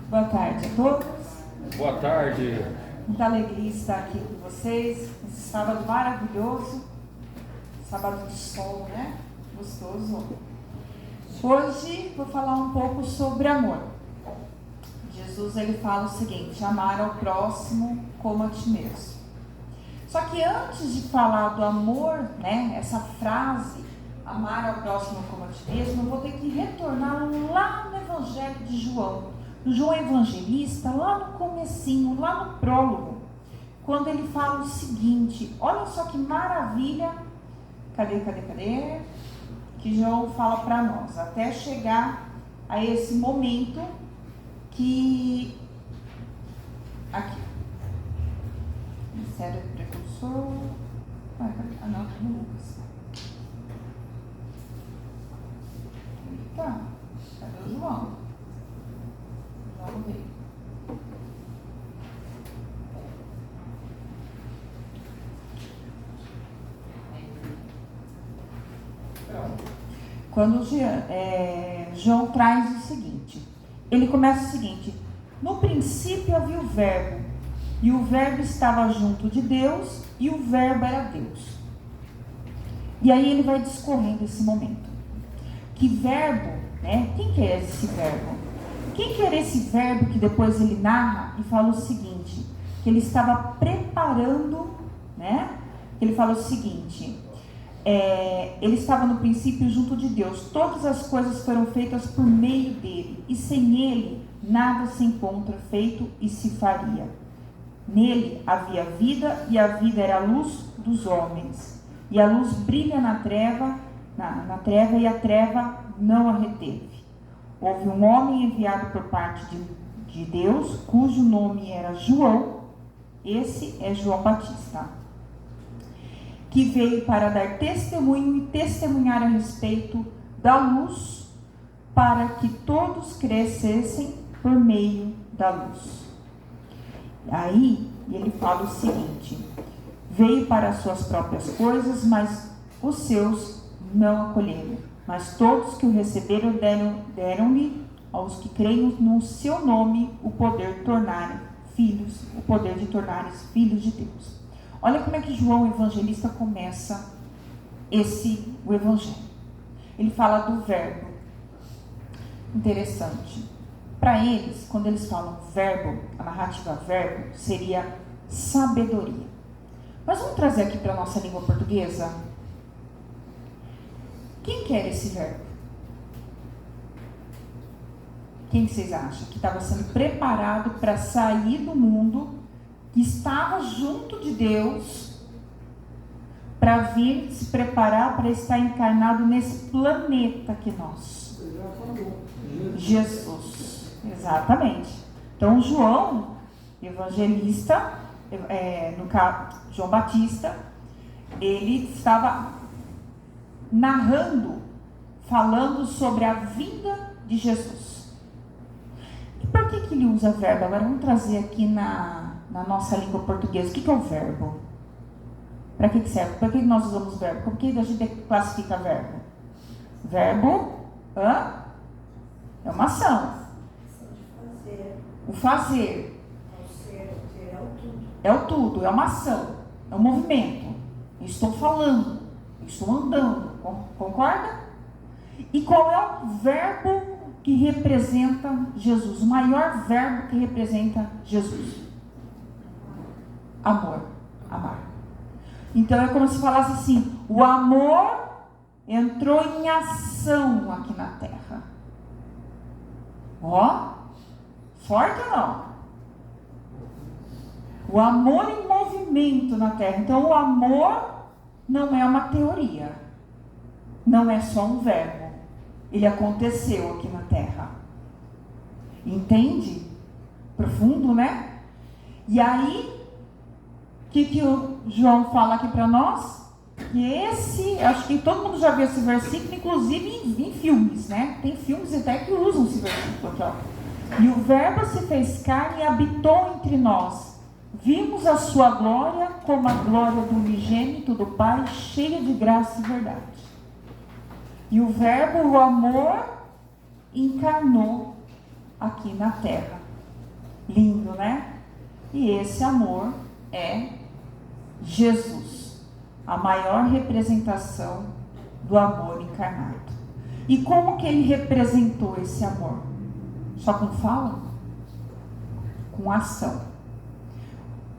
Boa tarde a todos. Boa tarde. Muita alegria estar aqui com vocês. Esse sábado maravilhoso. Sábado de sol, né? Gostoso. Hoje vou falar um pouco sobre amor. Jesus ele fala o seguinte: amar ao próximo como a ti mesmo. Só que antes de falar do amor, né? Essa frase, amar ao próximo como a ti mesmo, eu vou ter que retornar lá no Evangelho de João. No João Evangelista, lá no comecinho, lá no prólogo, quando ele fala o seguinte, olha só que maravilha, cadê? Que João fala para nós, até chegar a esse momento que, aqui, Ministério do Precursor, não, tá no Lucas. Eita, cadê o João? João veio. Quando João traz o seguinte, ele começa o seguinte: no princípio havia o verbo, e o verbo estava junto de Deus, e o verbo era Deus. E aí ele vai discorrendo esse momento. Que verbo, né? Quem que é esse verbo? Quem que era esse verbo que depois ele narra e fala o seguinte, que ele estava preparando, né? Ele fala o seguinte, ele estava no princípio junto de Deus, todas as coisas foram feitas por meio dele, e sem ele nada se encontra feito e se faria. Nele havia vida, e a vida era a luz dos homens, e a luz brilha na treva, e a treva não a reteve. Houve um homem enviado por parte de Deus, cujo nome era João, esse é João Batista, que veio para dar testemunho e testemunhar a respeito da luz, para que todos crescessem por meio da luz. Aí ele fala o seguinte: veio para as suas próprias coisas, mas os seus não acolheram. Mas todos que o receberam deram-lhe aos que creem no seu nome o poder de tornarem filhos de Deus. Olha como é que João Evangelista começa o Evangelho. Ele fala do verbo. Interessante. Para eles, quando eles falam verbo, a narrativa verbo seria sabedoria. Mas vamos trazer aqui para a nossa língua portuguesa. Quem que era esse verbo? Quem vocês acham que estava sendo preparado para sair do mundo, que estava junto de Deus, para vir se preparar para estar encarnado nesse planeta que nós? Jesus. Exatamente. Então João, evangelista, no caso João Batista, ele estava narrando, falando sobre a vinda de Jesus. E por que ele usa verbo? Agora vamos trazer aqui na nossa língua portuguesa. O que é o verbo? Para que serve? Para que nós usamos verbo? Como que a gente classifica verbo? Verbo é uma ação. O fazer. É o tudo, é uma ação, é um movimento. Eu estou falando, eu estou andando, concorda? E qual é o verbo que representa Jesus? O maior verbo que representa Jesus? Amor, amar. Então é como se falasse assim: o amor entrou em ação aqui na terra. Ó, forte ou não? O amor em movimento na terra. Então o amor não é uma teoria, não é só um verbo, ele aconteceu aqui na terra. Entende? Profundo, né? E aí, o que o João fala aqui para nós? Que acho que todo mundo já viu esse versículo, inclusive em filmes, né? Tem filmes até que usam esse versículo aqui, ó. E o verbo se fez carne e habitou entre nós. Vimos a sua glória como a glória do unigênito do Pai, cheia de graça e verdade. E o verbo, o amor, encarnou aqui na terra. Lindo, né? E esse amor é Jesus, a maior representação do amor encarnado. E como que ele representou esse amor? Só com fala? Com ação.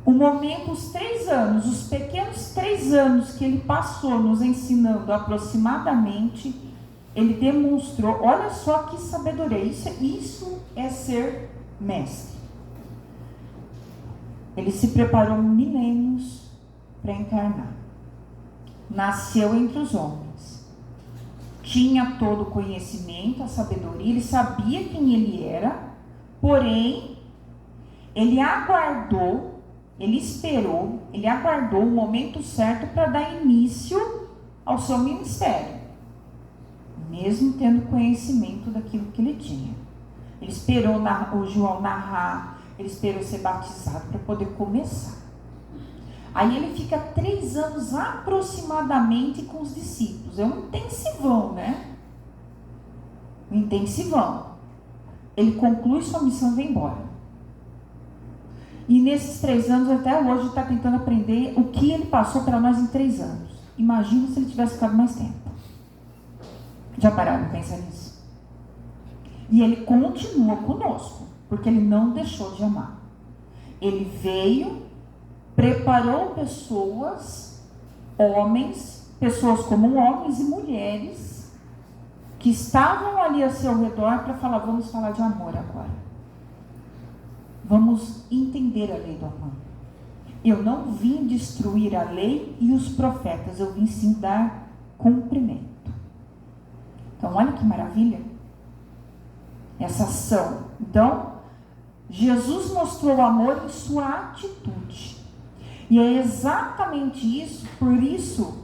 O momento, os 3 anos, os pequenos 3 anos que ele passou nos ensinando aproximadamente, ele demonstrou, olha só que sabedoria, isso é ser mestre. Ele se preparou milênios para encarnar. Nasceu entre os homens. Tinha todo o conhecimento, a sabedoria, ele sabia quem ele era, porém, ele aguardou, ele esperou, ele aguardou o momento certo para dar início ao seu ministério, mesmo tendo conhecimento daquilo que ele tinha. Ele esperou o João narrar, ele esperou ser batizado para poder começar. Aí ele fica 3 anos aproximadamente com os discípulos. É um intensivão, né? Um intensivão. Ele conclui sua missão e vai embora. E nesses 3 anos, até hoje, está tentando aprender o que ele passou para nós em 3 anos. Imagina se ele tivesse ficado mais tempo. Já pararam de pensar nisso? E ele continua conosco, porque ele não deixou de amar. Ele veio, preparou pessoas, homens, pessoas como homens e mulheres, que estavam ali a seu redor para falar, vamos falar de amor agora. Vamos entender a lei do amor. Eu não vim destruir a lei e os profetas, eu vim sim dar cumprimento. Então, olha que maravilha. Essa ação. Então, Jesus mostrou o amor em sua atitude. E é exatamente isso, por isso,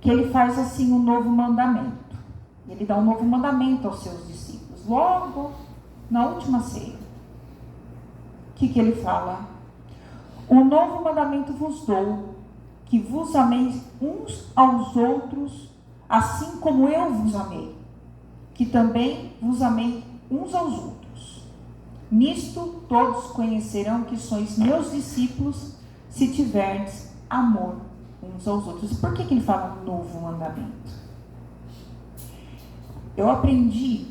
que ele faz assim um novo mandamento. Ele dá um novo mandamento aos seus discípulos. Logo, na última ceia. O que ele fala? Um novo mandamento vos dou, que vos ameis uns aos outros, assim como eu vos amei. Que também vos amei uns aos outros. Nisto todos conhecerão que sois meus discípulos, se tiverdes amor uns aos outros. Por que ele fala novo mandamento? Eu aprendi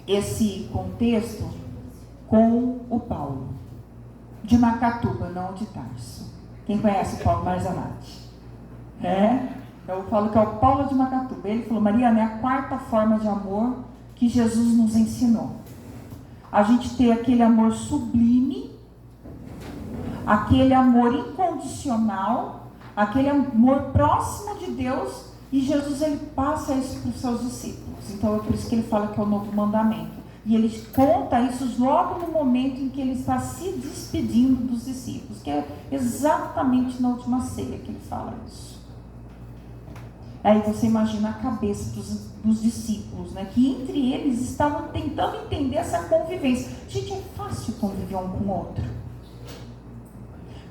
esse contexto com o Paulo, de Macatuba, não de Tarso. Quem conhece o Paulo Marzanati? Eu falo que é o Paulo de Macatuba. Ele falou, Mariana, é a 4ª forma de amor que Jesus nos ensinou. A gente ter aquele amor sublime, aquele amor incondicional, aquele amor próximo de Deus, e Jesus ele passa isso para os seus discípulos. Então é por isso que ele fala que é o novo mandamento. E ele conta isso logo no momento em que ele está se despedindo dos discípulos, que é exatamente na última ceia que ele fala isso. Aí você imagina a cabeça dos discípulos, né? Que entre eles estavam tentando entender essa convivência. Gente, é fácil conviver um com o outro.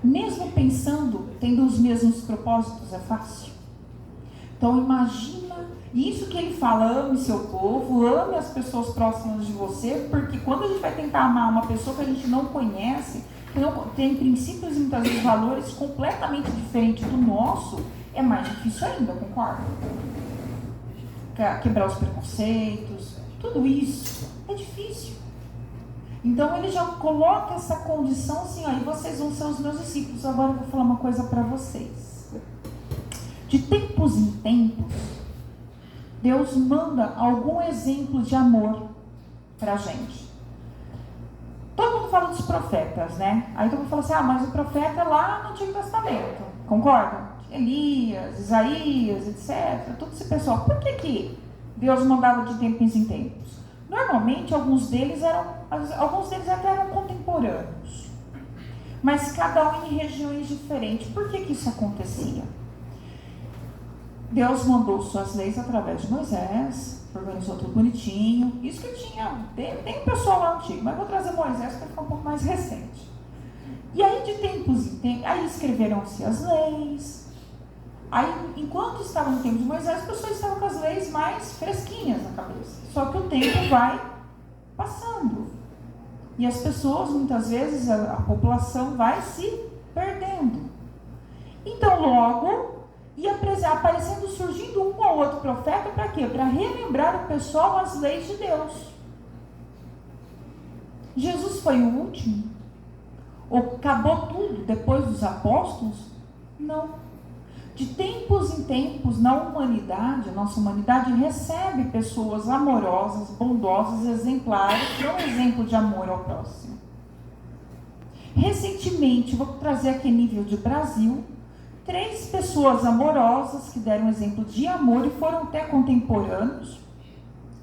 Mesmo pensando, tendo os mesmos propósitos, é fácil. Então imagina, isso que ele fala, ame seu povo, ame as pessoas próximas de você, porque quando a gente vai tentar amar uma pessoa que a gente não conhece, que não tem princípios e muitas vezes valores completamente diferentes do nosso, é mais difícil ainda, concorda? Quebrar os preconceitos, tudo isso é difícil. Então ele já coloca essa condição assim, aí vocês vão ser os meus discípulos. Agora eu vou falar uma coisa para vocês. De tempos em tempos, Deus manda algum exemplo de amor para a gente. Todo mundo fala dos profetas, né? Aí todo mundo fala assim, mas o profeta é lá no Antigo Testamento, concorda? Elias, Isaías, etc. Todo esse pessoal. Por que Deus mandava de tempos em tempos? Normalmente, alguns deles até eram contemporâneos. Mas cada um em regiões diferentes. Por que isso acontecia? Deus mandou suas leis através de Moisés, organizou tudo bonitinho. Isso que tinha, tem um pessoal lá antigo, mas vou trazer Moisés para ficar um pouco mais recente. E aí, de tempos em tempos, aí escreveram-se as leis. Aí, enquanto estavam no tempo de Moisés, as pessoas estavam com as leis mais fresquinhas na cabeça. Só que o tempo vai passando. E as pessoas, muitas vezes, a população vai se perdendo. Então, logo, ia aparecendo, surgindo um ou outro profeta, para quê? Para relembrar o pessoal as leis de Deus. Jesus foi o último? Ou acabou tudo depois dos apóstolos? Não. De tempos em tempos, na humanidade, a nossa humanidade recebe pessoas amorosas, bondosas, exemplares, que dão um exemplo de amor ao próximo. Recentemente, vou trazer aqui nível de Brasil, 3 pessoas amorosas que deram exemplo de amor e foram até contemporâneos.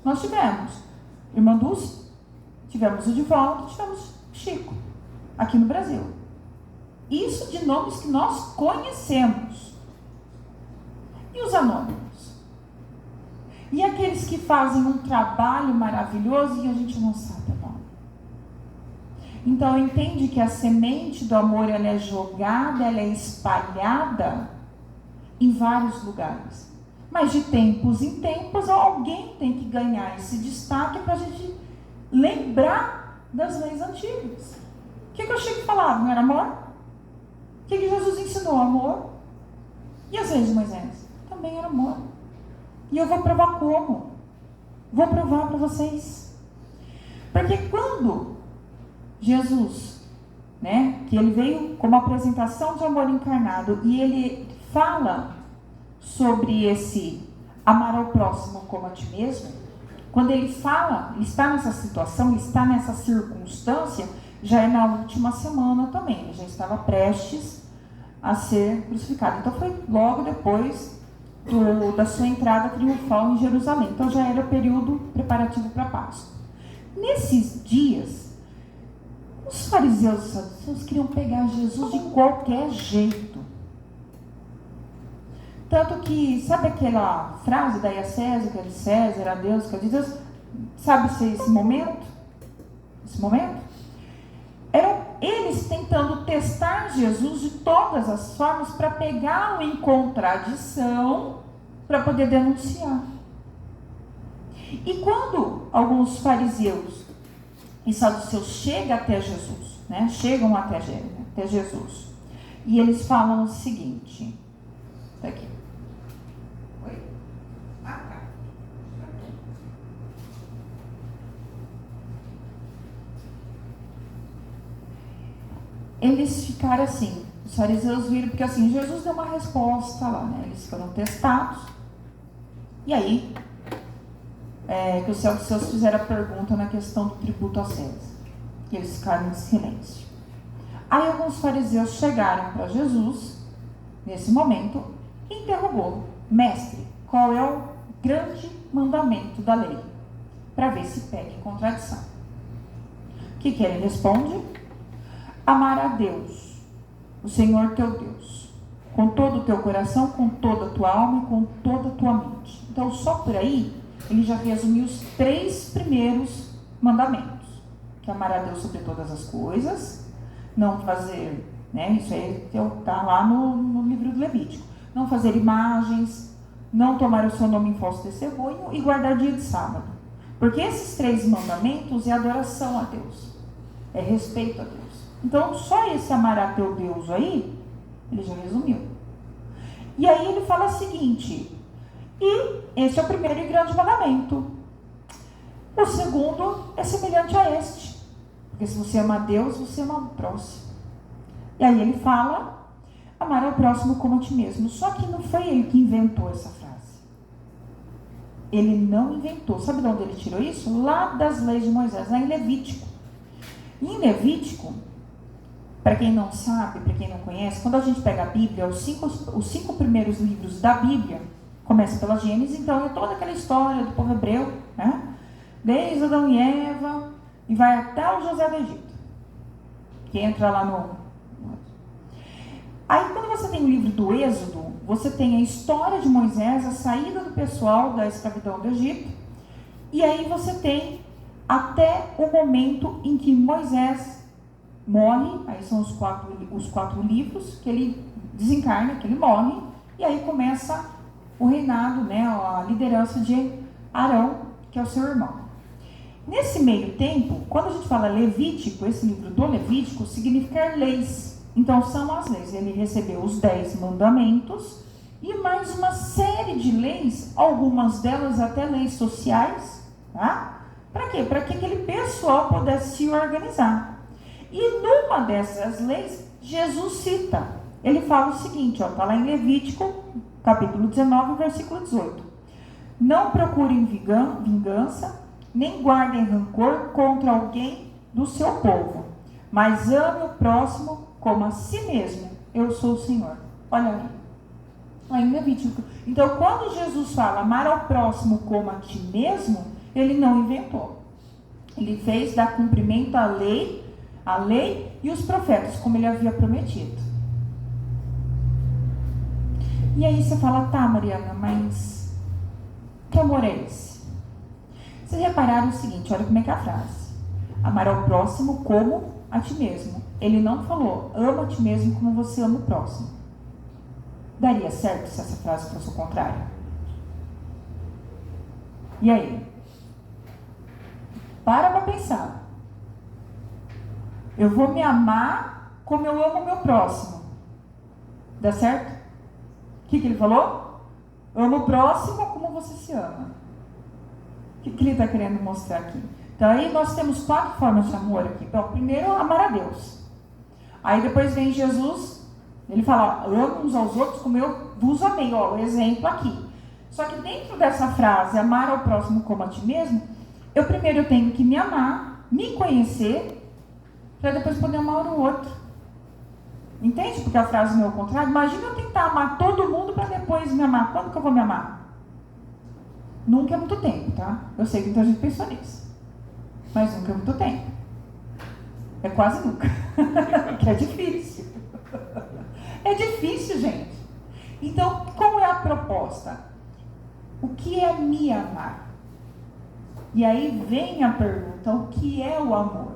Nós tivemos Irmã Dulce, tivemos o Divaldo, tivemos o Chico, aqui no Brasil. Isso de nomes que nós conhecemos. E os anônimos? E aqueles que fazem um trabalho maravilhoso e a gente não sabe o nome? Então, entende que a semente do amor, ela é jogada, ela é espalhada em vários lugares. Mas de tempos em tempos, alguém tem que ganhar esse destaque para a gente lembrar das leis antigas. O que o Chico falava? Não era amor? O que Jesus ensinou? Amor. E as leis de Moisés? Também era amor. E eu vou provar como? Vou provar para vocês. Porque quando Jesus, que ele veio como apresentação de amor encarnado, e ele fala sobre esse amar ao próximo como a ti mesmo, quando ele fala, ele está nessa situação, ele está nessa circunstância, já é na última semana também, ele já estava prestes a ser crucificado. Então foi logo depois da sua entrada triunfal em Jerusalém. Então já era o período preparativo para a Páscoa. Nesses dias, os fariseus e saduceus queriam pegar Jesus de qualquer jeito. Tanto que, sabe aquela frase, daí a César, que é de César, a Deus, que é de Deus? Sabe-se esse momento? Esse momento? Eram eles tentando testar Jesus de todas as formas para pegá-lo em contradição, para poder denunciar. E quando alguns fariseus e saduceus chegam até Jesus, chegam até Jesus, e eles falam o seguinte, tá aqui. Oi? Ah, tá. Eles ficaram assim, os fariseus viram, porque assim, Jesus deu uma resposta lá, eles foram testados, e aí, que os saduceus fizeram a pergunta na questão do tributo a César, e eles ficaram em silêncio. Aí alguns fariseus chegaram para Jesus, nesse momento, e interrogou: mestre, qual é o grande mandamento da lei? Para ver se pega em contradição. O que ele responde? Amar a Deus, o Senhor teu Deus, com todo o teu coração, com toda a tua alma e com toda a tua mente. Então, só por aí, ele já resumiu os 3 primeiros mandamentos. Que é amar a Deus sobre todas as coisas, não fazer, isso aí está lá no livro do Levítico. Não fazer imagens, não tomar o seu nome em falso testemunho e guardar dia de sábado. Porque esses 3 mandamentos é adoração a Deus, é respeito a Deus. Então, só esse amar a teu Deus aí, ele já resumiu. E aí ele fala o seguinte, e esse é o primeiro e grande mandamento. O segundo é semelhante a este, porque se você ama a Deus, você ama o próximo. E aí ele fala, amar ao próximo como a ti mesmo. Só que não foi ele que inventou essa frase. Ele não inventou. Sabe de onde ele tirou isso? Lá das leis de Moisés, lá em Levítico. E em Levítico, para quem não sabe, para quem não conhece, quando a gente pega a Bíblia, os 5 primeiros livros da Bíblia, começa pela Gênesis, então é toda aquela história do povo hebreu, desde Adão e Eva, e vai até o José do Egito, que entra lá no... Aí quando você tem o livro do Êxodo, você tem a história de Moisés, a saída do pessoal da escravidão do Egito, e aí você tem até o momento em que Moisés morre, aí são os quatro livros, que ele desencarna, que ele morre, e aí começa o reinado, a liderança de Arão, que é o seu irmão. Nesse meio tempo, quando a gente fala Levítico, esse livro do Levítico significa leis. Então são as leis. Ele recebeu os 10 mandamentos e mais uma série de leis, algumas delas até leis sociais, tá? Para quê? Para que aquele pessoal pudesse se organizar. E numa dessas leis, Jesus cita. Ele fala o seguinte, está lá em Levítico, capítulo 19, versículo 18. Não procurem vingança, nem guardem rancor contra alguém do seu povo, mas ame o próximo como a si mesmo. Eu sou o Senhor. Olha aí. Lá em Levítico. Então, quando Jesus fala amar ao próximo como a ti mesmo, ele não inventou. Ele fez dar cumprimento à lei e os profetas, como ele havia prometido. E aí você fala, tá, Mariana, mas que amor é esse? Vocês repararam o seguinte, olha como é que é a frase. Amar ao próximo como a ti mesmo. Ele não falou, ama a ti mesmo como você ama o próximo. Daria certo se essa frase fosse o contrário? E aí? Para pensar. Eu vou me amar como eu amo o meu próximo. Dá certo? O que ele falou? Ama o próximo como você se ama. O que ele está querendo mostrar aqui? Então aí nós temos 4 formas de amor aqui. Então, primeiro, amar a Deus. Aí depois vem Jesus, ele fala, amo uns aos outros como eu vos amei. Ó, o exemplo aqui. Só que dentro dessa frase, amar ao próximo como a ti mesmo, eu primeiro tenho que me amar, me conhecer, para depois poder amar o outro. Entende? Porque a frase não é o contrário. Imagina eu tentar amar todo mundo para depois me amar. Quando que eu vou me amar? Nunca é muito tempo, tá? Eu sei que muita gente pensou nisso. Mas nunca é muito tempo. É quase nunca. Que é difícil. É difícil, gente. Então, como é a proposta? O que é me amar? E aí vem a pergunta, o que é o amor?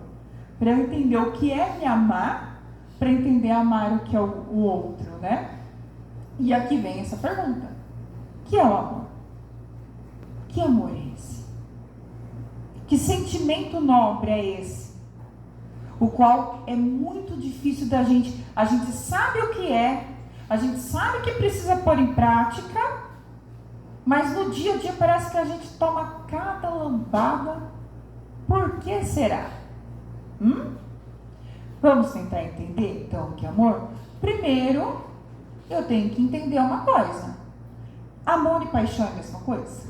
Para eu entender o que é me amar, para entender amar o que é o outro, né? E aqui vem essa pergunta. O que é o amor? Que amor é esse? Que sentimento nobre é esse? O qual é muito difícil da gente. A gente sabe o que é, a gente sabe que precisa pôr em prática, mas no dia a dia parece que a gente toma cada lambada. Por que será? Vamos tentar entender então o que é amor? Primeiro, eu tenho que entender uma coisa. Amor e paixão é a mesma coisa?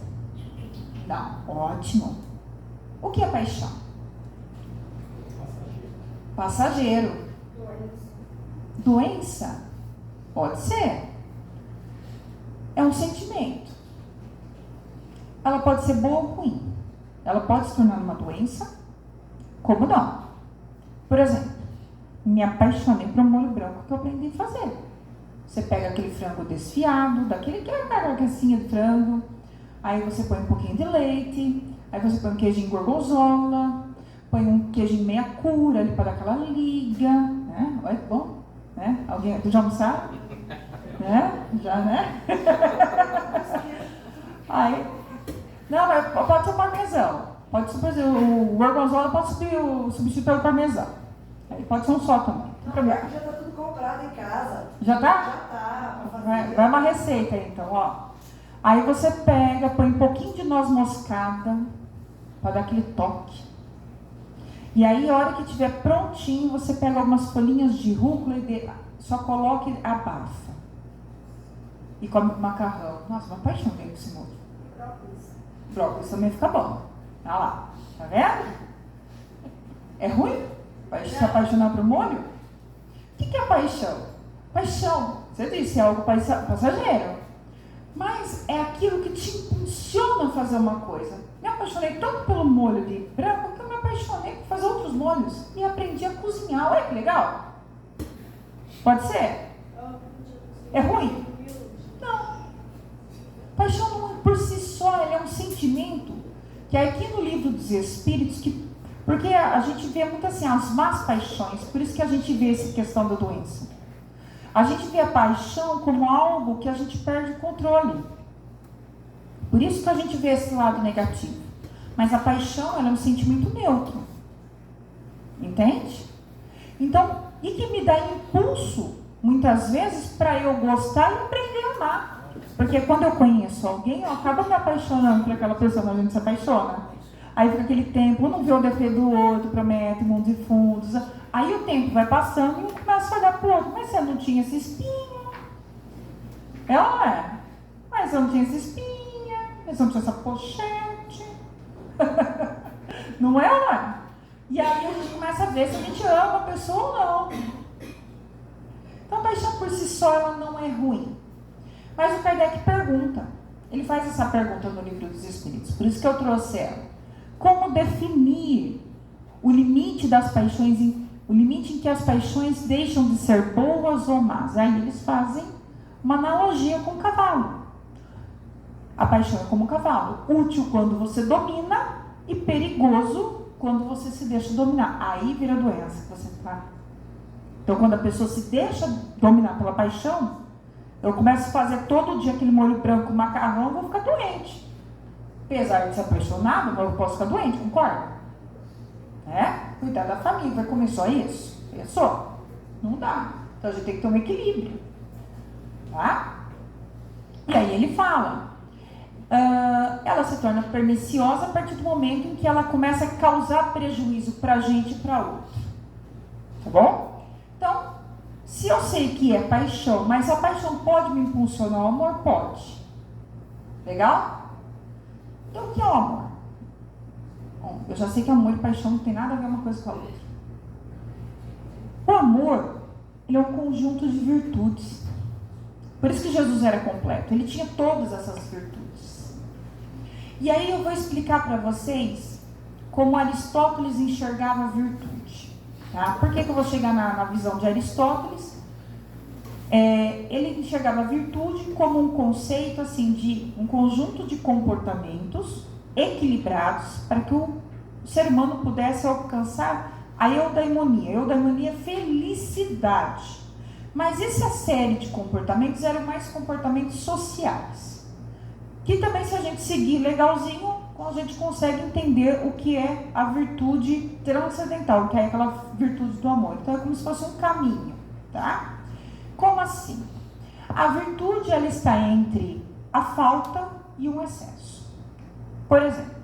Não, ótimo. O que é paixão? Passageiro. Doença? Pode ser. É um sentimento. Ela pode ser boa ou ruim. Ela pode se tornar uma doença, como não. Por exemplo, me apaixonei por um molho branco que eu aprendi a fazer. Você pega aquele frango desfiado, daquele que é a carcassinha de frango, aí você põe um pouquinho de leite, aí você põe um queijinho gorgonzola, põe um queijinho meia cura ali para dar aquela liga, né? Olha que bom, né? Alguém já almoçaram? Né? Já, né? Aí, não, mas pode ser parmesão. Pode ser, por exemplo, o gorgonzola pode substituir pelo parmesão. Aí pode ser um só também. Não, já está tudo comprado em casa. Já tá? Já está. Vai uma receita aí, então, ó. Aí você pega, põe um pouquinho de noz moscada para dar aquele toque. E aí, a hora que estiver prontinho, você pega algumas folhinhas de rúcula e só coloca e abafa. E come com macarrão. Nossa, uma paixão dentro desse molho. Brócolis também fica bom. Olha lá, tá vendo? É ruim? Vai se apaixonar por molho? O que é paixão? Paixão, você disse, é algo passageiro. Mas é aquilo que te impulsiona a fazer uma coisa. Me apaixonei tanto pelo molho de branco que eu me apaixonei por fazer outros molhos. E aprendi a cozinhar. Olha que legal. Pode ser? É ruim? Não. Paixão não, por si só, ele é um sentimento que aqui no livro dos Espíritos, porque a gente vê muito assim, as más paixões, por isso que a gente vê essa questão da doença. A gente vê a paixão como algo que a gente perde o controle. Por isso que a gente vê esse lado negativo. Mas a paixão, ela é um sentimento neutro. Entende? Então, e que me dá impulso, muitas vezes, para eu gostar e aprender a amar. Porque quando eu conheço alguém, eu acabo me apaixonando por aquela pessoa, a gente se apaixona. Aí fica aquele tempo, um não vê o defeito do outro, promete mundos e fundos. Aí o tempo vai passando e um começa a olhar pro outro. Mas você não tinha essa espinha? É ou não é? Mas você não tinha essa espinha, mas você não tinha essa pochete. Não é ou não é? E aí a gente começa a ver se a gente ama a pessoa ou não. Então a paixão por si só ela não é ruim. Mas o Kardec pergunta, ele faz essa pergunta no Livro dos Espíritos, por isso que eu trouxe ela. Como definir o limite das paixões, o limite em que as paixões deixam de ser boas ou más? Aí eles fazem uma analogia com o cavalo. A paixão é como um cavalo, útil quando você domina e perigoso quando você se deixa dominar. Aí vira doença que você tá. Então quando a pessoa se deixa dominar pela paixão, eu começo a fazer todo dia aquele molho branco, macarrão, eu vou ficar doente. Apesar de ser apaixonado, mas eu posso ficar doente, concorda? Cuidar da família, vai comer só isso? Pensou? Não dá. Então a gente tem que ter um equilíbrio. Tá? E aí ele fala, ela se torna perniciosa a partir do momento em que ela começa a causar prejuízo pra gente e pra outro. Tá bom? Então, se eu sei que é paixão, mas a paixão pode me impulsionar ao amor? Pode. Legal? Então, o que é o amor? Bom, eu já sei que amor e paixão não tem nada a ver uma coisa com a outra. O amor, ele é um conjunto de virtudes. Por isso que Jesus era completo. Ele tinha todas essas virtudes. E aí eu vou explicar para vocês como Aristóteles enxergava a virtude. Tá? Por que eu vou chegar na visão de Aristóteles? Ele enxergava a virtude como um conceito assim, de um conjunto de comportamentos equilibrados para que o ser humano pudesse alcançar a eudaimonia. A eudaimonia é felicidade. Mas essa série de comportamentos eram mais comportamentos sociais. Que também, se a gente seguir legalzinho, a gente consegue entender o que é a virtude transcendental, que é aquela virtude do amor. Então é como se fosse um caminho, tá? Como assim? A virtude, ela está entre a falta e o excesso. Por exemplo,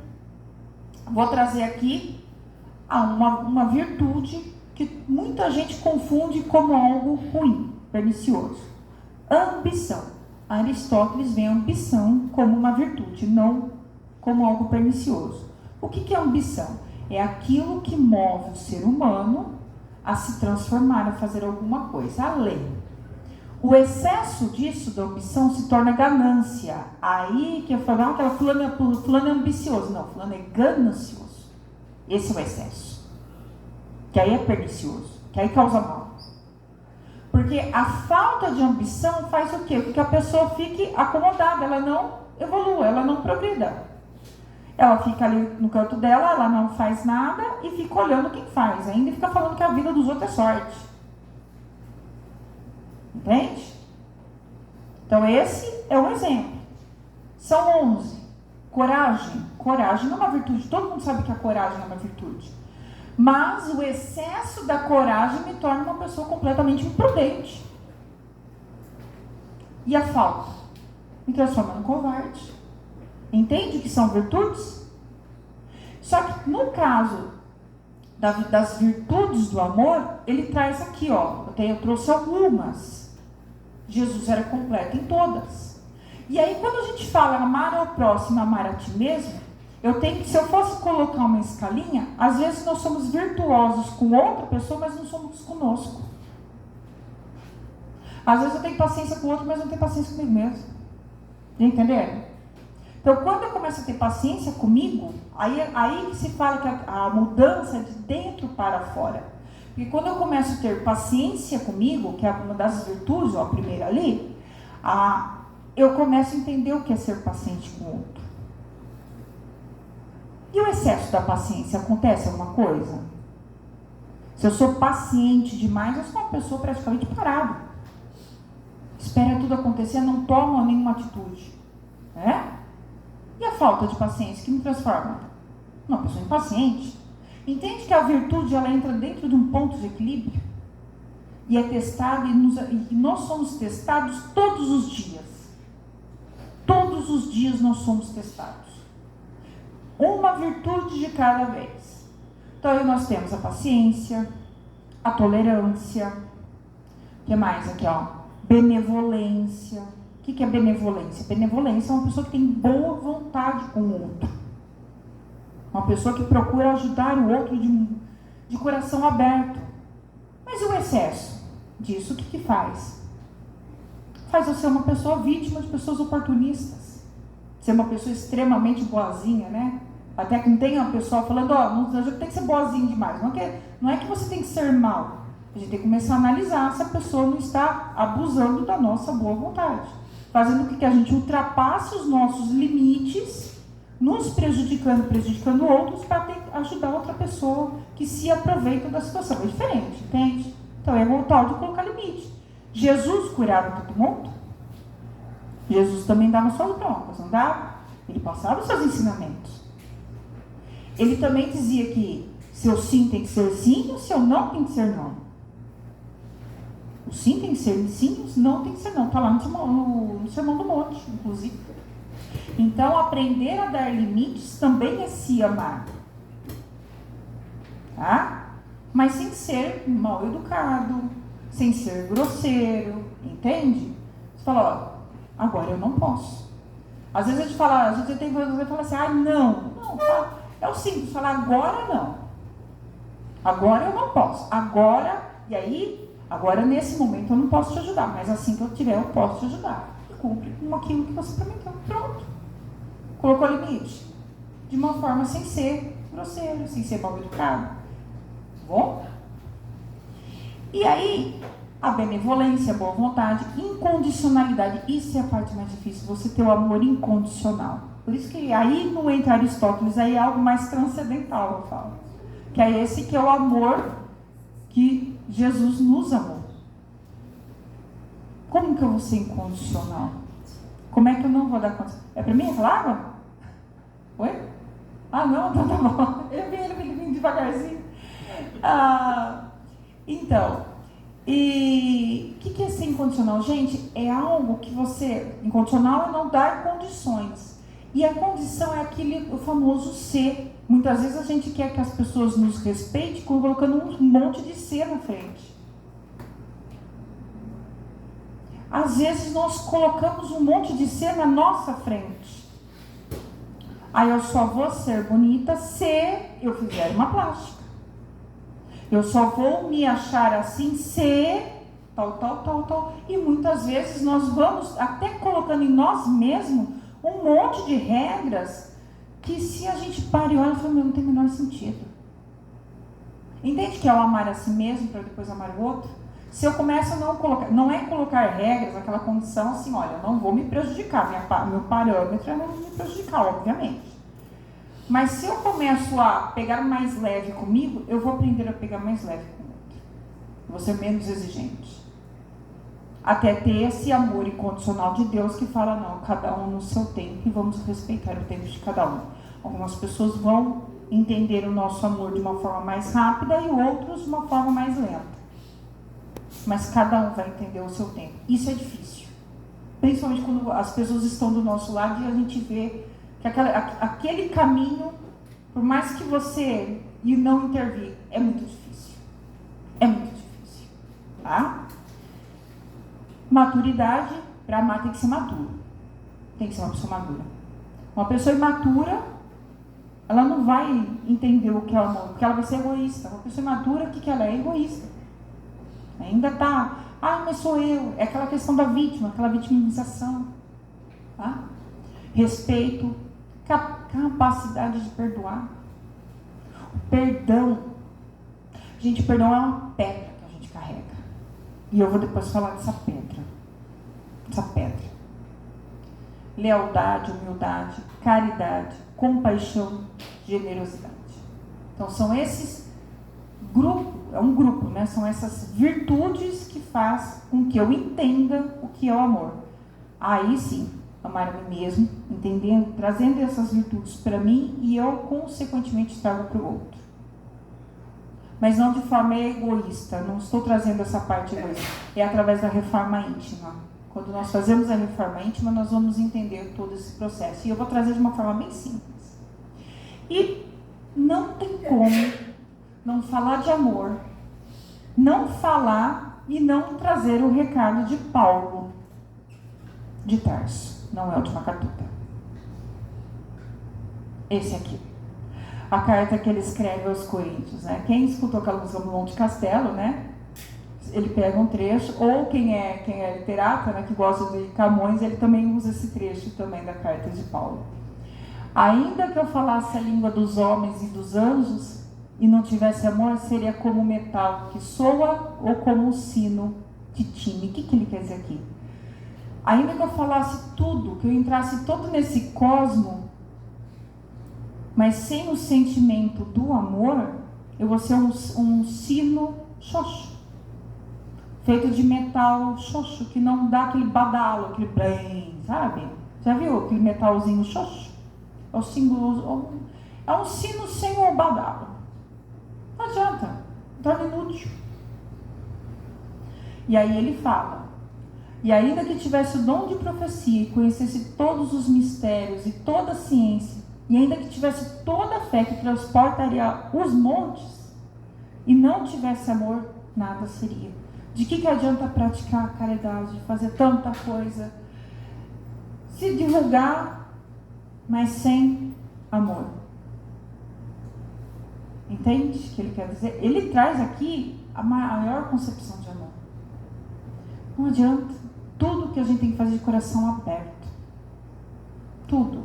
vou trazer aqui uma virtude que muita gente confunde como algo ruim, pernicioso. Ambição. Aristóteles vê a ambição como uma virtude, não como algo pernicioso. O que é ambição? É aquilo que move o ser humano a se transformar, a fazer alguma coisa, além. O excesso disso, da ambição, se torna ganância. Aí que eu falo, aquela fulano é ambicioso. Não, fulano é ganancioso. Esse é o excesso. Que aí é pernicioso, que aí causa mal. Porque a falta de ambição faz o quê? Que a pessoa fique acomodada, ela não evolua, ela não progrida. Ela fica ali no canto dela, ela não faz nada e fica olhando quem faz. Ainda fica falando que a vida dos outros é sorte. Entende? Então esse é um exemplo. São 11. Coragem. Coragem não é uma virtude. Todo mundo sabe que a coragem é uma virtude. Mas o excesso da coragem me torna uma pessoa completamente imprudente. E a falta? Me transforma num covarde. Entende que são virtudes? Só que no caso das virtudes do amor, ele traz aqui, ó. Eu trouxe algumas. Jesus era completo em todas. E aí, quando a gente fala amar ao próximo, amar a ti mesmo, se eu fosse colocar uma escalinha, às vezes nós somos virtuosos com outra pessoa, mas não somos conosco. Às vezes eu tenho paciência com o outro, mas não tenho paciência comigo mesmo. Entenderam? Então, quando eu começo a ter paciência comigo, aí se fala que a mudança é de dentro para fora. Porque quando eu começo a ter paciência comigo, que é uma das virtudes, ó, a primeira ali, eu começo a entender o que é ser paciente com o outro. E o excesso da paciência, acontece alguma coisa? Se eu sou paciente demais, eu sou uma pessoa praticamente parada. Espera tudo acontecer, não toma nenhuma atitude. Né? E a falta de paciência que me transforma? uma pessoa impaciente. Entende que a virtude ela entra dentro de um ponto de equilíbrio? E é testada, e nós somos testados todos os dias. Todos os dias nós somos testados. Uma virtude de cada vez. Então aí nós temos a paciência, a tolerância, o que mais aqui, ó? Benevolência. O que é benevolência? Benevolência é uma pessoa que tem boa vontade com o outro. Uma pessoa que procura ajudar o outro de coração aberto. Mas e o excesso disso, o que faz? Faz você uma pessoa vítima de pessoas oportunistas. Ser uma pessoa extremamente boazinha, né? Até que não tem uma pessoa falando, não tem que ser boazinho demais. Não é que você tem que ser mal. A gente tem que começar a analisar se a pessoa não está abusando da nossa boa vontade. Fazendo com que a gente ultrapasse os nossos limites, nos prejudicando outros, para ajudar outra pessoa que se aproveita da situação. É diferente, entende? Então é o tal de colocar limite. Jesus curava todo mundo. Jesus também dava suas broncas, não dava? Ele passava os seus ensinamentos. Ele também dizia que seu sim tem que ser sim, o seu não tem que ser não. O sim tem que ser sim, o não tem que ser não. Está lá no Sermão do Monte, inclusive. Então, aprender a dar limites também é se amar. Tá? Mas sem ser mal educado, sem ser grosseiro, entende? Você fala, agora eu não posso. Às vezes a gente fala, às vezes tem coisa que fala assim, não, é o simples, falar agora não. Agora eu não posso. Agora nesse momento eu não posso te ajudar, mas assim que eu tiver eu posso te ajudar. E cumpre com aquilo que você prometeu. Pronto. Colocou limite. De uma forma sem ser grosseiro, sem ser mal educado. Bom? E aí, a benevolência, a boa vontade, incondicionalidade. Isso é a parte mais difícil, você ter o amor incondicional. Por isso que aí não entra Aristóteles, aí é algo mais transcendental, eu falo. Que é esse que é o amor que Jesus nos amou. Como que eu vou ser incondicional? Como é que eu não vou dar conta? É para mim aquela água? Oi? Não, então tá bom. Ele vem devagarzinho. Então, e o que é ser incondicional? Gente, é algo que você... Incondicional é não dar condições. E a condição é o famoso ser. Muitas vezes a gente quer que as pessoas nos respeitem colocando um monte de ser na frente. Às vezes nós colocamos um monte de ser na nossa frente. Aí eu só vou ser bonita se eu fizer uma plástica. Eu só vou me achar assim se tal. E muitas vezes nós vamos até colocando em nós mesmos um monte de regras que se a gente para e olha, não tem o menor sentido. Entende que é o amar a si mesmo para depois amar o outro? Se eu começo a não é colocar regras, aquela condição assim, olha, eu não vou me prejudicar, meu parâmetro é não me prejudicar, obviamente. Mas se eu começo a pegar mais leve comigo, eu vou aprender a pegar mais leve com o outro. Vou ser menos exigente. Até ter esse amor incondicional de Deus que fala, não, cada um no seu tempo e vamos respeitar o tempo de cada um. Algumas pessoas vão entender o nosso amor de uma forma mais rápida e outros de uma forma mais lenta. Mas cada um vai entender o seu tempo. Isso é difícil. Principalmente quando as pessoas estão do nosso lado e a gente vê que aquele caminho, por mais que você não intervir, é muito difícil. É muito difícil. Tá? Maturidade, para amar tem que ser maduro. Tem que ser uma pessoa madura. Uma pessoa imatura, ela não vai entender o que é o amor, porque ela vai ser egoísta. Uma pessoa imatura, o que ela é? Egoísta. Ainda está, mas sou eu. É aquela questão da vítima, aquela vitimização. Tá? Respeito, capacidade de perdoar. O perdão. Gente, perdão é uma pedra que a gente carrega. E eu vou depois falar dessa pedra. Essa pedra. Lealdade, humildade, caridade, compaixão, generosidade. Então são esses grupos, né? São essas virtudes que faz com que eu entenda o que é o amor. Aí sim, amar a mim mesmo, entendendo, trazendo essas virtudes para mim e eu, consequentemente, trago para o outro. Mas não de forma egoísta, não estou trazendo essa parte egoísta, é através da reforma íntima. Quando nós fazemos a reforma íntima, nós vamos entender todo esse processo. E eu vou trazer de uma forma bem simples. E não tem como não falar de amor, não falar e não trazer o recado de Paulo de Tarso. Não é o de Macatuta. Esse aqui. A carta que ele escreve aos Coríntios, né? Quem escutou aquela música do Monte Castelo, né? Ele pega um trecho, ou quem é literato, né, que gosta de Camões, ele também usa esse trecho também da carta de Paulo. Ainda que eu falasse a língua dos homens e dos anjos, e não tivesse amor, seria como metal que soa, ou como um sino que tine. O que ele quer dizer aqui? Ainda que eu falasse tudo, que eu entrasse todo nesse cosmo, mas sem o sentimento do amor, eu vou ser um sino xoxo, feito de metal xoxo, que não dá aquele badalo, aquele bem, sabe? Já viu aquele metalzinho xoxo? É o símbolo, é um sino sem o badalo. Não adianta, torna inútil. E aí ele fala: e ainda que tivesse o dom de profecia e conhecesse todos os mistérios e toda a ciência, e ainda que tivesse toda a fé que transportaria os montes, e não tivesse amor, nada seria. De que adianta praticar a caridade, fazer tanta coisa, se divulgar, mas sem amor? Entende o que ele quer dizer? Ele traz aqui a maior concepção de amor. Não adianta. Tudo que a gente tem que fazer de coração aberto. Tudo.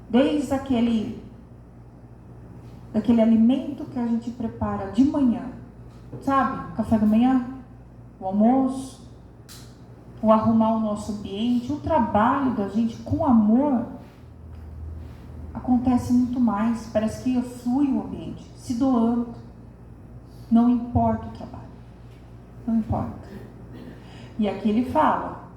Desde daquele alimento que a gente prepara de manhã. Sabe? Café da manhã, o almoço, o arrumar o nosso ambiente, o trabalho da gente com amor, acontece muito mais. Parece que flui o ambiente, se doando. Não importa o trabalho. Não importa. E aqui ele fala: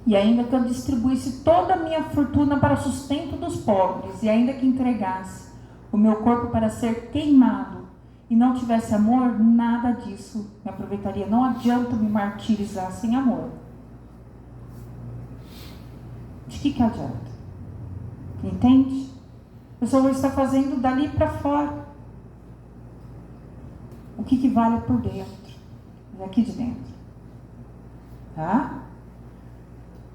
e ainda que eu distribuísse toda a minha fortuna para o sustento dos pobres, e ainda que entregasse o meu corpo para ser queimado, e não tivesse amor, nada disso me aproveitaria. Não adianta me martirizar sem amor. De que adianta? Entende? A pessoa está fazendo dali para fora. O que vale é por dentro. É aqui de dentro. Tá?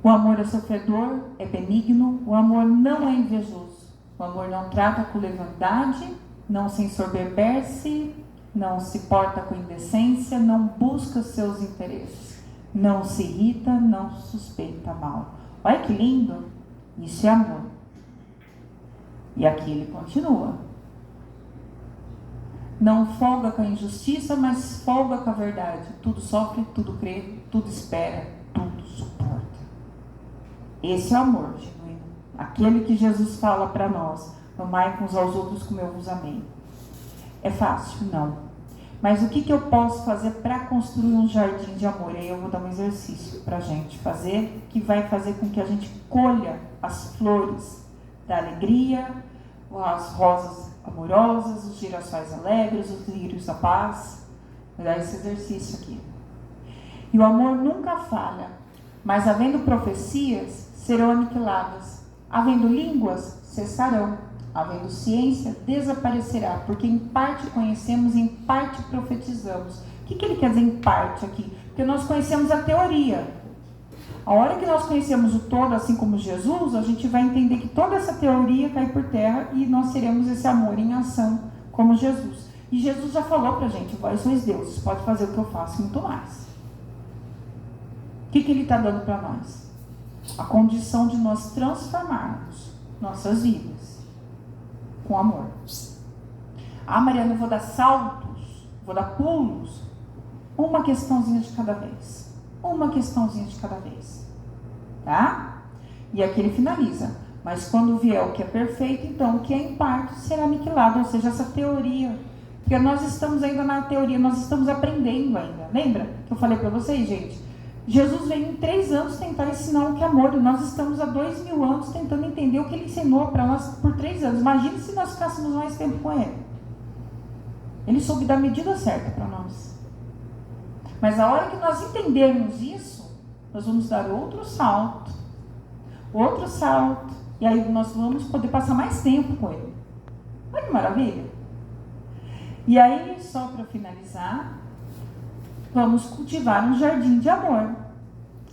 O amor é sofredor, é benigno. O amor não é invejoso. O amor não trata com leviandade, não se ensoberbece, não se porta com indecência, não busca seus interesses, não se irrita, não suspeita mal. Olha que lindo! Isso é amor. E aqui ele continua: não folga com a injustiça, mas folga com a verdade. Tudo sofre, tudo crê, tudo espera, tudo suporta. Esse é o amor genuíno. Aquele que Jesus fala para nós: amai uns aos outros como eu vos amei. É fácil? Não. Mas o que eu posso fazer para construir um jardim de amor? E aí eu vou dar um exercício para a gente fazer, que vai fazer com que a gente colha as flores da alegria, as rosas amorosas, os girassóis alegres, os lírios da paz. Vou dar esse exercício aqui. E o amor nunca falha, mas havendo profecias, serão aniquiladas. Havendo línguas, cessarão. Havendo ciência, desaparecerá. Porque em parte conhecemos, em parte profetizamos. O que ele quer dizer em parte aqui? Porque nós conhecemos a teoria. A hora que nós conhecemos o todo, assim como Jesus, a gente vai entender que toda essa teoria cai por terra e nós teremos esse amor em ação, como Jesus. E Jesus já falou pra gente: vós sois deuses, pode fazer o que eu faço, muito mais. O que ele está dando para nós? A condição de nós transformarmos nossas vidas com amor. Ah, Mariana, eu vou dar saltos, vou dar pulos. Uma questãozinha de cada vez. Uma questãozinha de cada vez. Tá? E aqui ele finaliza: mas quando vier o que é perfeito, então o que é em parte será aniquilado. Ou seja, essa teoria. Porque nós estamos ainda na teoria, nós estamos aprendendo ainda. Lembra que eu falei para vocês, gente? Jesus veio em 3 anos tentar ensinar o que é amor. E nós estamos há 2000 anos tentando entender o que ele ensinou para nós por 3 anos. Imagina se nós ficássemos mais tempo com ele. Ele soube dar a medida certa para nós. Mas a hora que nós entendermos isso, nós vamos dar outro salto. E aí nós vamos poder passar mais tempo com ele. Olha que maravilha. E aí, só para finalizar, vamos cultivar um jardim de amor.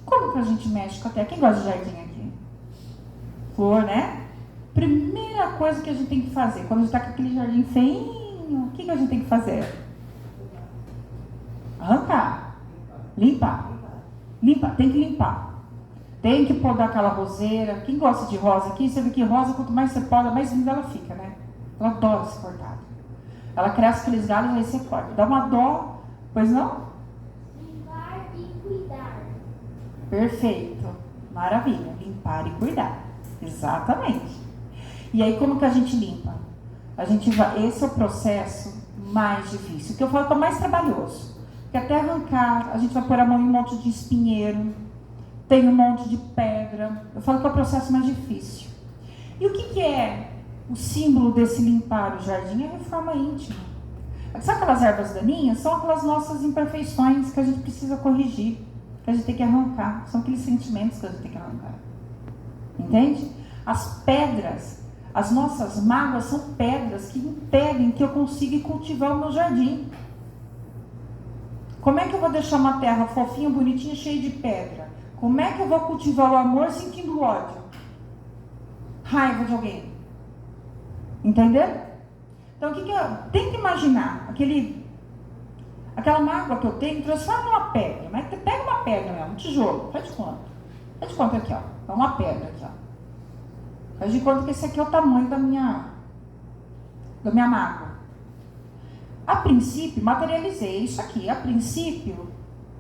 Como que a gente mexe com a terra? Quem gosta de jardim aqui? Flor, né? Primeira coisa que a gente tem que fazer, quando a gente está com aquele jardim feinho, o que a gente tem que fazer? Arrancar. Limpar. Tem que limpar. Tem que podar aquela roseira. Quem gosta de rosa aqui, você vê que rosa, quanto mais você poda, mais linda ela fica, né? Ela adora ser cortada. Ela cresce aqueles galhos, aí você corta. Dá uma dó, pois não? Limpar e cuidar. Perfeito. Maravilha. Limpar e cuidar. Exatamente. E aí, como que a gente limpa? Esse é o processo mais difícil. O que eu falo que é o mais trabalhoso. Porque até arrancar, a gente vai pôr a mão em um monte de espinheiro. Tem um monte de pedra. Eu falo que é o processo mais difícil. E o que é o símbolo desse limpar o jardim? É a reforma íntima. Sabe aquelas ervas daninhas? São aquelas nossas imperfeições que a gente precisa corrigir, que a gente tem que arrancar. São aqueles sentimentos que a gente tem que arrancar. Entende? As pedras, as nossas mágoas são pedras que impedem que eu consiga cultivar o meu jardim. Como é que eu vou deixar uma terra fofinha, bonitinha, cheia de pedra? Como é que eu vou cultivar o amor sentindo ódio? Raiva de alguém. Entendeu? Então, o que eu tenho que imaginar? Aquela mágoa que eu tenho, transforma numa pedra. Mas pega uma pedra mesmo, um tijolo. Faz de conta. Faz de conta aqui, ó. É uma pedra aqui, ó. Faz de conta que esse aqui é o tamanho da minha mágoa. A princípio, materializei isso aqui. A princípio,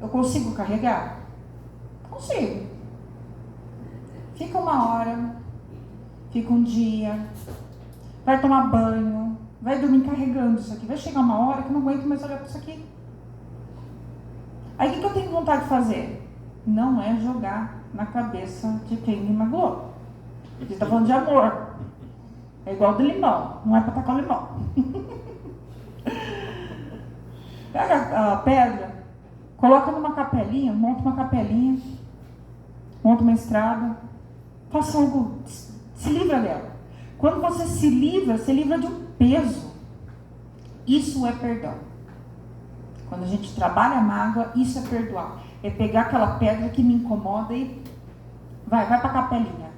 eu consigo carregar? Consigo. Fica 1 hora, fica um dia, vai tomar banho, vai dormir carregando isso aqui. Vai chegar uma hora que eu não aguento mais olhar para isso aqui. Aí o que eu tenho vontade de fazer? Não é jogar na cabeça de quem me magoou. A gente está falando de amor. É igual do limão, não é para tacar o limão. Pega a pedra, coloca numa capelinha, monta uma estrada, faça algo, se livra dela. Quando você se livra de um peso. Isso é perdão. Quando a gente trabalha a mágoa, isso é perdoar. É pegar aquela pedra que me incomoda e vai para a capelinha.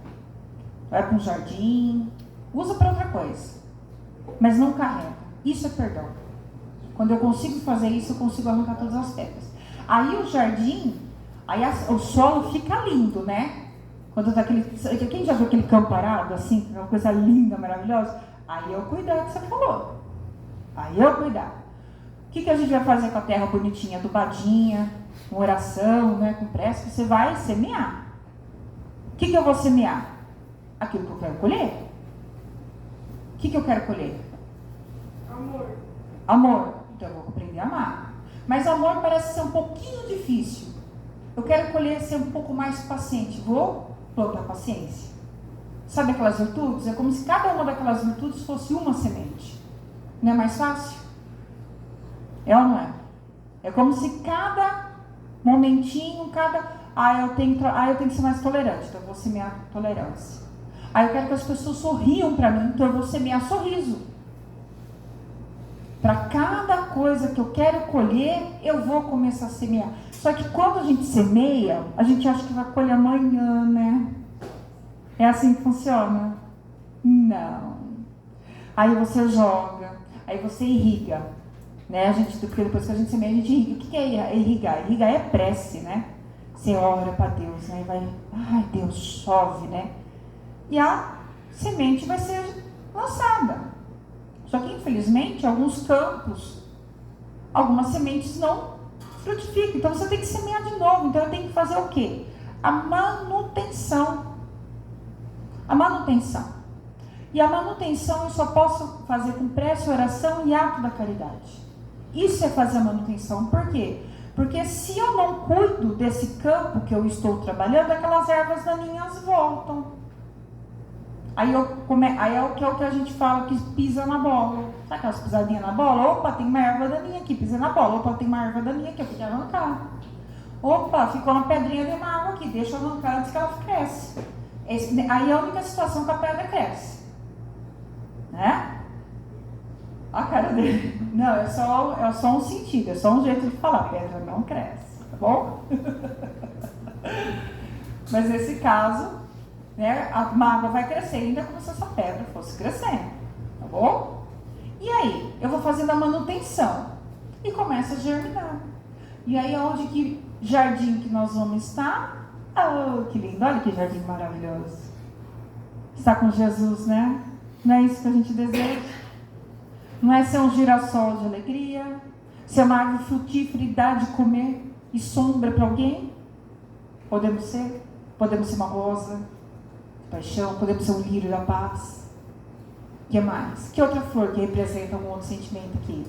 Vai para um jardim, usa para outra coisa. Mas não carrega. Isso é perdão. Quando eu consigo fazer isso, eu consigo arrancar todas as pedras. Aí o jardim, o solo fica lindo, né? Quando tá quem já viu aquele campo arado, assim, uma coisa linda, maravilhosa? Aí é o cuidado que você falou. Aí é o cuidado. O que a gente vai fazer com a terra bonitinha, adubadinha, com oração, né, com prece? Você vai semear. O que eu vou semear? Aquilo que eu quero colher. O que eu quero colher? Amor. Então eu vou aprender a amar. Mas amor parece ser um pouquinho difícil. Eu quero colher, ser um pouco mais paciente. Vou plantar paciência. Sabe aquelas virtudes? É como se cada uma daquelas virtudes fosse uma semente. Não é mais fácil? É ou não é? É como se cada momentinho, eu tenho que ser mais tolerante, então eu vou semear tolerância. Eu quero que as pessoas sorriam para mim, então eu vou semear sorriso. Para cada coisa que eu quero colher, eu vou começar a semear. Só que quando a gente semeia, a gente acha que vai colher amanhã, né? É assim que funciona? Não. Aí você joga, aí você irriga, né? Porque depois que a gente semeia, a gente irriga. O que é irrigar? Irrigar é prece, né? Você ora para Deus, né? E vai, Deus, chove, né? E a semente vai ser lançada. Só que, infelizmente, alguns campos, algumas sementes não frutificam. Então, você tem que semear de novo. Então, eu tenho que fazer o quê? A manutenção. E a manutenção eu só posso fazer com prece, oração e ato da caridade. Isso é fazer a manutenção. Por quê? Porque se eu não cuido desse campo que eu estou trabalhando, aquelas ervas daninhas voltam. Aí é o que a gente fala que pisa na bola. Sabe aquelas pisadinhas na bola? Opa, tem uma erva daninha aqui, pisa na bola. Opa, tem uma erva daninha aqui, eu tenho que arrancar. Opa, ficou uma pedrinha de uma árvore aqui, deixa eu arrancar antes que ela cresce. Aí é a única situação que a pedra cresce. Né? A cara dele. Não, é só um sentido, é só um jeito de falar. A pedra não cresce, tá bom? Mas nesse caso, né, a mágoa vai crescer ainda como se essa pedra fosse crescendo, tá bom? E aí, eu vou fazendo a manutenção e começa a germinar. E aí, onde que jardim que nós vamos estar? Oh, que lindo, olha que jardim maravilhoso. Está com Jesus, né? Não é isso que a gente deseja? Não é ser um girassol de alegria? Ser uma árvore frutífera e dar de comer e sombra para alguém? Podemos ser? Podemos ser uma rosa de paixão, podemos ser um lírio da paz. O que mais? Que outra flor que representa um outro sentimento aqui?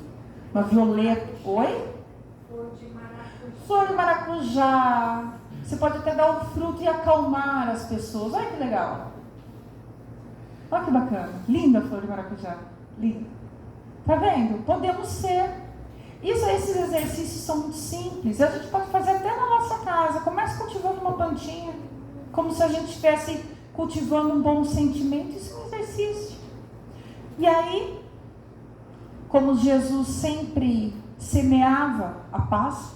Uma violeta. Oi? Flor de maracujá. Flor de maracujá. Você pode até dar um fruto e acalmar as pessoas. Olha que legal. Olha que bacana. Linda a flor de maracujá. Linda. Tá vendo? Podemos ser. Esses exercícios são muito simples. A gente pode fazer até na nossa casa. Comece cultivando uma plantinha. Como se a gente estivesse cultivando um bom sentimento. Isso é um exercício. E aí, como Jesus sempre semeava a paz,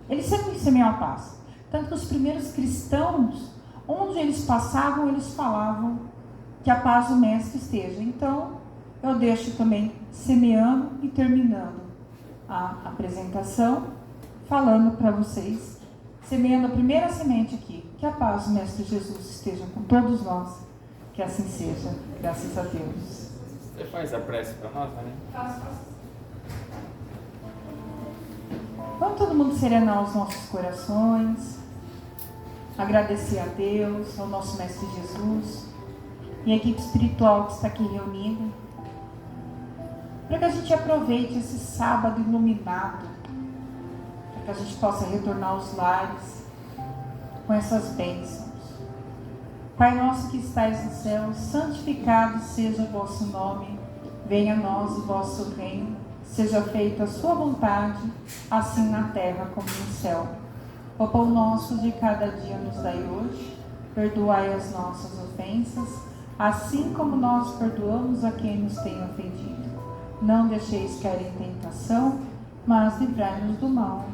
ele sempre semeou a paz. Tanto que os primeiros cristãos, onde eles passavam, eles falavam que a paz do Mestre esteja. Então, eu deixo também semeando e terminando a apresentação, falando para vocês, semeando a primeira semente aqui, que a paz do Mestre Jesus esteja com todos nós, que assim seja, graças a Deus. Você faz a prece para nós, né? Faço. Vamos todo mundo serenar os nossos corações, agradecer a Deus, ao nosso Mestre Jesus e a equipe espiritual que está aqui reunida, para que a gente aproveite esse sábado iluminado, para que a gente possa retornar aos lares com essas bênçãos. Pai nosso que estais no céu, santificado seja o vosso nome, venha a nós o vosso reino, seja feita a sua vontade, assim na terra como no céu. O pão nosso de cada dia nos dai hoje, perdoai as nossas ofensas, assim como nós perdoamos a quem nos tem ofendido. Não deixeis cair em tentação, mas livrai-nos do mal.